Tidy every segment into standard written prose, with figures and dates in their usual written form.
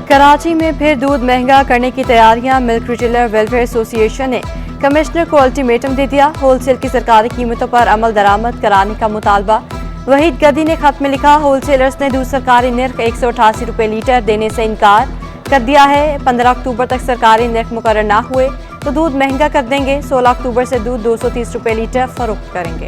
कराची में फिर दूध महंगा करने की तैयारियां। मिल्क रिटेलर वेलफेयर एसोसिएशन ने कमिश्नर को अल्टीमेटम दे दिया। होलसेल की सरकारी कीमतों पर अमल दरामद कराने का मुतालबा। वहीद गदी ने खत में लिखा, होलसेलर्स ने दूध सरकारी निर्ख 188 रुपये लीटर देने से इनकार कर दिया है। 15 अक्टूबर तक सरकारी निर्ख मुकर्रर ना हुए तो दूध महंगा कर देंगे। 16 अक्टूबर से दूध 230 रुपये लीटर फरोख्त करेंगे।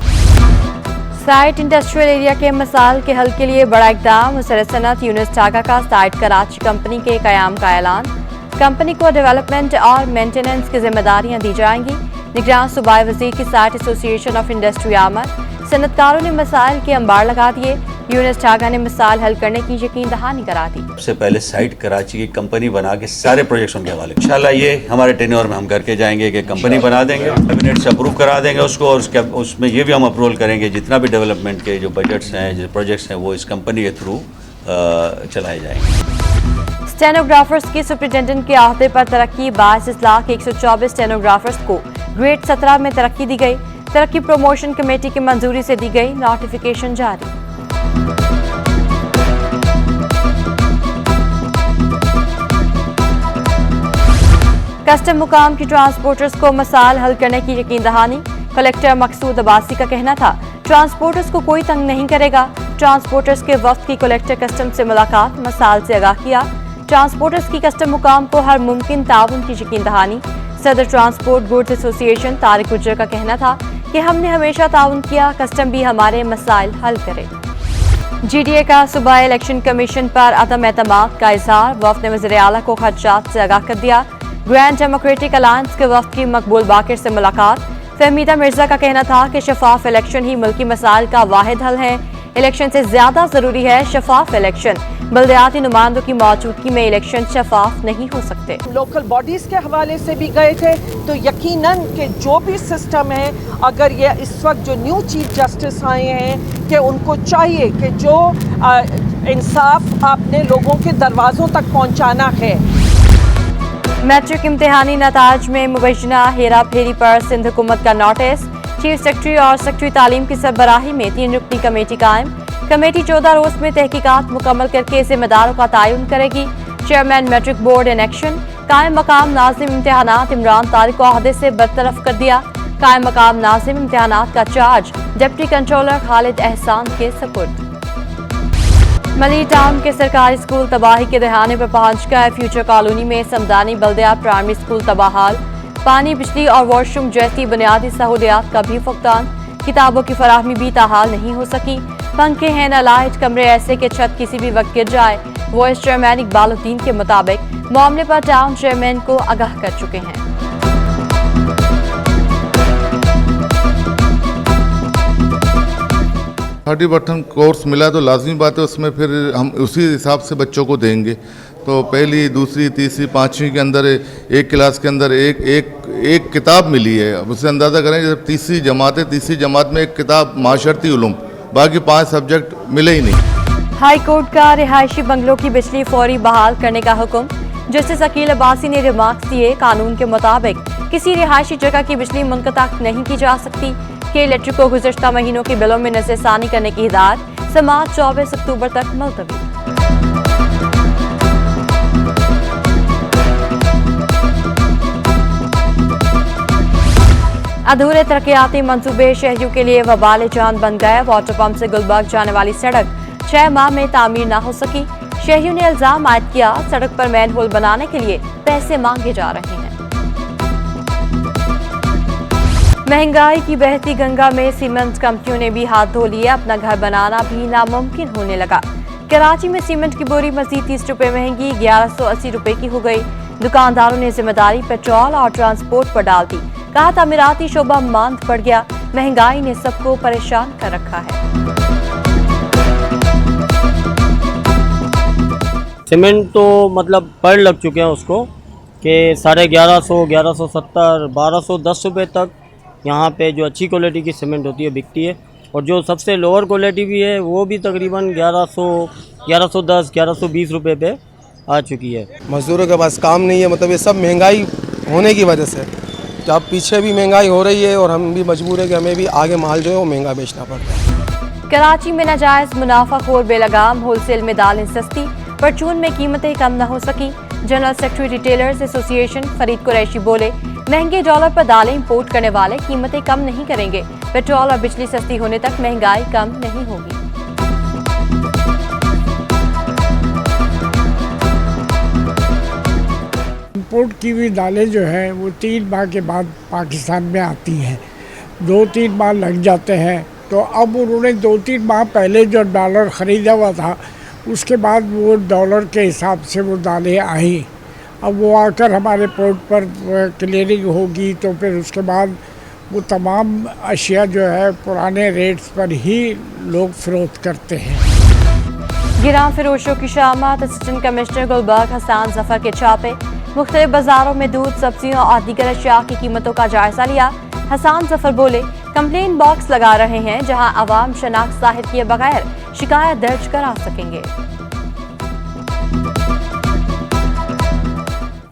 साइट इंडस्ट्रियल एरिया के मसाइल के हल के लिए बड़ा इकदाम। वज़ीर सनअत यूनुस टागा का साइट कराची कंपनी के क़याम का ऐलान। कंपनी को डेवलपमेंट और मेंटेनेंस की जिम्मेदारियां दी जाएंगी। निगरान सूबाई वज़ीर की साइट एसोसिएशन ऑफ इंडस्ट्री आमद। सनअतकारों ने मसाइल के अंबार लगा दिए। यूनुस टागा ने मसाइल हल करने की यकीन दहानी करा दी। सबसे पहले साइट कराची की कंपनी बना के सारे प्रोजेक्ट्स उनके हवाले, इंशाल्लाह ये हमारे टेन्योर में हम करके जाएंगे कि कंपनी बना देंगे, कैबिनेट से अप्रूव करा देंगे उसको, और उसमें ये भी हम अप्रूवल करेंगे जितना भी डेवलपमेंट के जो बजट्स हैं, जो प्रोजेक्ट्स हैं, वो इस कंपनी के थ्रू चलाए जाएंगे। स्टेनोग्राफर्स की सुप्रिंटेंडेंट के अहदे पर तरक्की। 22,124 स्टेनोग्राफर्स को ग्रेड 17 में तरक्की दी गई। तरक्की प्रमोशन कमेटी की मंजूरी से दी गई। नोटिफिकेशन जारी। कस्टम मुकाम की ट्रांसपोर्टर्स को मसाइल हल करने की यकीन दहानी। कलेक्टर मकसूद अब्बासी का कहना था, ट्रांसपोर्टर्स को कोई तंग नहीं करेगा। ट्रांसपोर्टर्स के वक्त की कलेक्टर कस्टम से मुलाकात, मसाइल से आगाह किया। ट्रांसपोर्टर्स की कस्टम मुकाम को हर मुमकिन ताउन की यकीन दहानी। सदर transport goods association Tariq Gujjar का कहना था कि हमने हमेशा ताउन किया, कस्टम भी हमारे मसाइल हल करे। GDA का सूबाई इलेक्शन कमीशन पर अदम एतमाद का इजहार। वफ़द ने वज़ीर आला को खदशात से आगाह कर दिया। ग्रैंड डेमोक्रेटिक अलायंस के वफ़द की मकबूल बाकिर से मुलाकात। फहमीदा मिर्जा का कहना था कि शफाफ इलेक्शन ही मुल्की मसाइल का वाहिद हल है। इलेक्शन से ज्यादा जरूरी है शफाफ इलेक्शन। बल्दियाती नुमाइंदों की मौजूदगी में इलेक्शन शफाफ नहीं हो सकते। लोकल बॉडीज के हवाले से भी गए थे, तो यकीनन कि जो भी सिस्टम है, अगर ये इस वक्त जो न्यू चीफ जस्टिस आए हैं कि उनको चाहिए कि जो इंसाफ आपने लोगों के दरवाज़ों तक पहुँचाना है। मैट्रिक इम्तिहानी नताज में मुबैना हेरा फेरी पर सिंध हुकूमत का नोटिस। चीफ सेक्रेटरी और सेक्रेटरी तालीम की सरबराही में 3 रुकनी कमेटी कायम। कमेटी 14 रोज में तहकीकात मुकम्मल करके जिम्मेदारों का तयन करेगी। Chairman matric board in action. कायम मकाम नाज़िम इम्तिहानात इमरान तारिक को अहदे से बरतरफ कर दिया। कायम मकाम नाज़िम इम्तिहानात का चार्ज डिप्टी कंट्रोलर खालिद एहसान के सपुर्द। मली टाउन के सरकारी स्कूल तबाही के दहाने पर पहुंच गए। फ्यूचर कॉलोनी में समदानी बल्दिया प्राइमरी स्कूल तबाहाल। पानी, बिजली और वॉशरूम जैसी बुनियादी सहूलियात का भी फुकदान। किताबों की फराहमी भी ताहाल नहीं हो सकी। पंखे हैं न लाइट, कमरे ऐसे कि छत किसी भी वक्त गिर जाए। वाइस चेयरमैन इकबालुद्दीन के मुताबिक मामले पर टाउन चेयरमैन को आगाह कर चुके हैं। थर्टी बटन कोर्स मिला तो लाजमी बात है उसमें फिर हम उसी हिसाब से बच्चों को देंगे। तो पहली, दूसरी, तीसरी, पाँचवीं के अंदर एक क्लास के अंदर एक किताब मिली है। अब उससे अंदाज़ा करें जब तीसरी जमात है, तीसरी जमात में एक किताब माशरती उलूम, बाकी 5 सब्जेक्ट मिले ही नहीं। हाई कोर्ट का रिहायशी बंगलों की बिजली फौरी बहाल करने का हुक्म। जस्टिस अकील अब्बासी ने रिमार्क्स दिए, कानून के मुताबिक किसी रिहायशी जगह की बिजली मुनक़ता नहीं की जा सकती। के इलेक्ट्रिक को गुज़श्ता महीनों के बिलों में नज़रसानी करने की हिदायत। समाअत 24 अक्टूबर तक मुलतवी। अधूरे तरक्याती मंसूबे शहरियों के लिए वबाल जान बन गए। वाटर पंप से गुलबर्ग जाने वाली सड़क 6 माह में तामीर न हो सकी। शहरियों ने इल्जाम आयद किया, सड़क पर मैनहोल बनाने के लिए पैसे मांगे जा रहे हैं। महंगाई की बहती गंगा में सीमेंट कंपनियों ने भी हाथ धो लिए। अपना घर बनाना भी नामुमकिन होने लगा। कराची में सीमेंट की बोरी मजीद 30 रुपये महंगी 1180 रुपये की हो गई। दुकानदारों ने जिम्मेदारी पेट्रोल और ट्रांसपोर्ट पर डाल दी। कहा तामीराती शोबा मांद पड़ गया। महंगाई ने सबको परेशान कर रखा है। सीमेंट तो मतलब पड़ लग चुके हैं उसको कि 1150, 1170, 1210 रुपये तक यहाँ पे जो अच्छी क्वालिटी की सीमेंट होती है बिकती है, और जो सबसे लोअर क्वालिटी भी है वो भी तकरीबन 1100, 1110, 1120 रुपये पे आ चुकी है। मज़दूरों के पास काम नहीं है, मतलब ये सब महंगाई होने की वजह से। जब पीछे भी महंगाई हो रही है और हम भी मजबूर है कि हमें भी आगे माल जो है वो महंगा बेचना पड़ता है। कराची में नाजायज मुनाफाखोर बेलगाम। होलसेल में दालें सस्ती, परचून में कीमतें कम न हो सकी। General secretary retailers association Farid Qureshi बोले, महंगे डॉलर पर दालें इंपोर्ट करने वाले कीमतें कम नहीं करेंगे। पेट्रोल और बिजली सस्ती होने तक महंगाई कम नहीं होगी। इंपोर्ट की हुई दालें जो है वो 3 माह के बाद पाकिस्तान में आती हैं। 2-3 माह लग जाते हैं, तो अब उन्होंने 2-3 माह पहले जो डॉलर ख़रीदा हुआ था उसके बाद वो डॉलर के हिसाब से वो दालें आई। अब वो आकर हमारे पोर्ट पर क्लियरिंग होगी तो फिर उसके बाद वो तमाम अशिया जो है पुराने रेट्स पर ही लोग फ़रोख्त करते हैं। गिरां फिरोशों की शामत। असिस्टेंट कमिश्नर गुलबर्ग हसन जफर के छापे। मुख्तलिफ बाजारों में दूध, सब्जियों और दीगर अशिया की कीमतों का जायजा लिया। हसन जफर बोले, कंप्लेन बॉक्स लगा रहे हैं जहां अवाम शनाख्त जाहिर किए बगैर शिकायत दर्ज करा सकेंगे।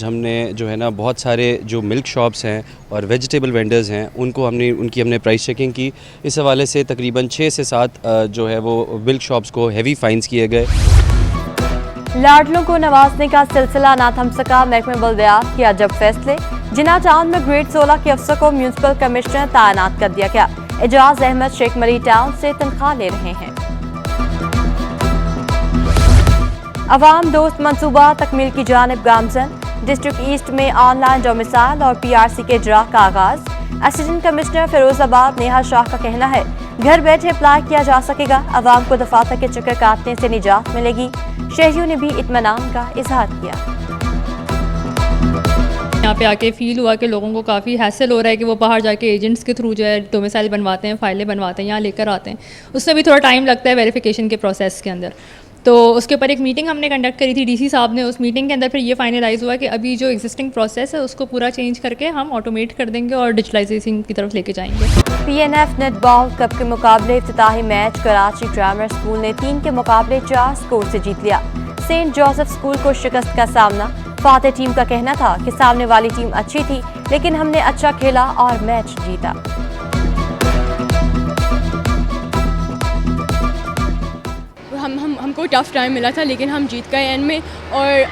हमने जो है ना बहुत सारे जो मिल्क शॉप्स हैं और वेजिटेबल वेंडर्स हैं उनको हमने प्राइस चेकिंग की। इस हवाले से तकरीबन 6 से 7 जो है वो मिल्क शॉप्स को हैवी फाइन्स किए गए। लाडलों को नवाजने का सिलसिला ना थम सका। महकमे बल्दियात किया जब फैसले। जिना टाउन में ग्रेड 16 के अफसर को म्यूनसिपल कमिश्नर तैनात कर दिया गया। एजाज अहमद शेख मरी टाउन से तनख्वाह ले रहे हैं। अवाम दोस्त मंसूबा तकमील की जानिब गामजन। डिस्ट्रिक्ट ईस्ट में ऑनलाइन डोमिसाइल और पीआरसी के इजरा का आगाज। असिस्टेंट कमिश्नर फिरोजाबाद नेहा शाह का कहना है, घर बैठे अप्लाई किया जा सकेगा। अवाम को दफातर के चक्कर काटने से निजात मिलेगी। शहरियों ने भी इत्मीनान का इजहार किया। यहाँ पे आके फील हुआ कि लोगों को काफ़ी हैसल हो रहा है कि वो बाहर जाके एजेंट्स के थ्रू जो है डोमिसाइल बनवाते हैं, फाइलें बनवाते हैं, यहाँ लेकर आते हैं। उसमें भी थोड़ा टाइम लगता है वेरिफिकेशन के प्रोसेस के अंदर। तो उसके ऊपर एक मीटिंग हमने कंडक्ट करी थी डीसी साहब ने। उस मीटिंग के अंदर फिर ये फाइनलाइज हुआ कि अभी जो एग्जिस्टिंग प्रोसेस है उसको पूरा चेंज करके हम ऑटोमेट कर देंगे और डिजिटलाइजेशन की तरफ लेके जाएंगे। पीएनएफ नेटबॉल कप के मुकाबले इफ्तिताही मैच कराची ग्रामर स्कूल ने 3 के मुकाबले 4 स्कोर से जीत लिया। सेंट जोसेफ स्कूल को शिकस्त का सामना। फातेह टीम का कहना था कि सामने वाली टीम अच्छी थी लेकिन हमने अच्छा खेला और मैच जीता। हमको टफ टाइम मिला था लेकिन हम जीत गए एंड में। और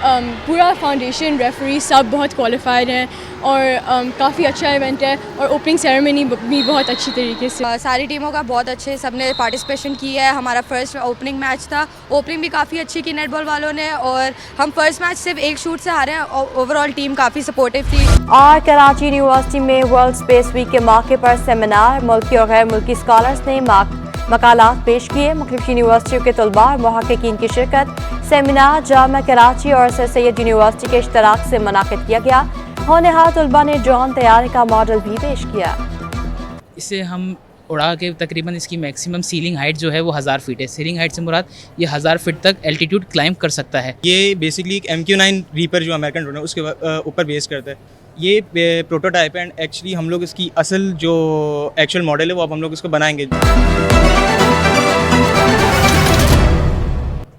पूरा फाउंडेशन, रेफरी सब बहुत क्वालिफाइड हैं और काफ़ी अच्छा इवेंट है। और ओपनिंग सेरेमनी भी बहुत अच्छी तरीके से सारी टीमों का बहुत अच्छे सबने पार्टिसिपेशन किया है। हमारा फर्स्ट ओपनिंग मैच था, ओपनिंग भी काफ़ी अच्छी की नेटबॉल वालों ने। और हम फर्स्ट मैच सिर्फ 1 शूट से हारे हैं। ओवरऑल टीम काफ़ी सपोर्टिव थी। और कराची यूनिवर्सिटी में वर्ल्ड स्पेस वीक के मौके पर सेमिनार। मुल्की और गैर मुल्की स्कॉलर्स ने मकालात पेश किए। मुख्तलिफ यूनिवर्सिटियों के तलबा और मुहक्किकीन की शिरकत। सेमिनार जामा कराची और सर सैयद यूनिवर्सिटी के इश्तराक से मुनाकिद किया गया। होनहार तलबा ने ड्रोन तैयारी का मॉडल भी पेश किया। इसे हम उड़ा के तकरीबन इसकी मैक्सिमम सीलिंग हाइट जो है वो 1000 फीट है। सीलिंग हाइट से मुराद ये 1000 फीट तक एल्टीट्यूड क्लाइंब कर सकता है। ये बेसिकली एक MQ-9 रीपर जो अमेरिकन ड्रोन है उसके ऊपर बेस करता है। ये प्रोटोटाइप है एंड एक्चुअली हम लोग इसकी असल जो एक्चुअल मॉडल है वो अब हम लोग इसको बनाएंगे।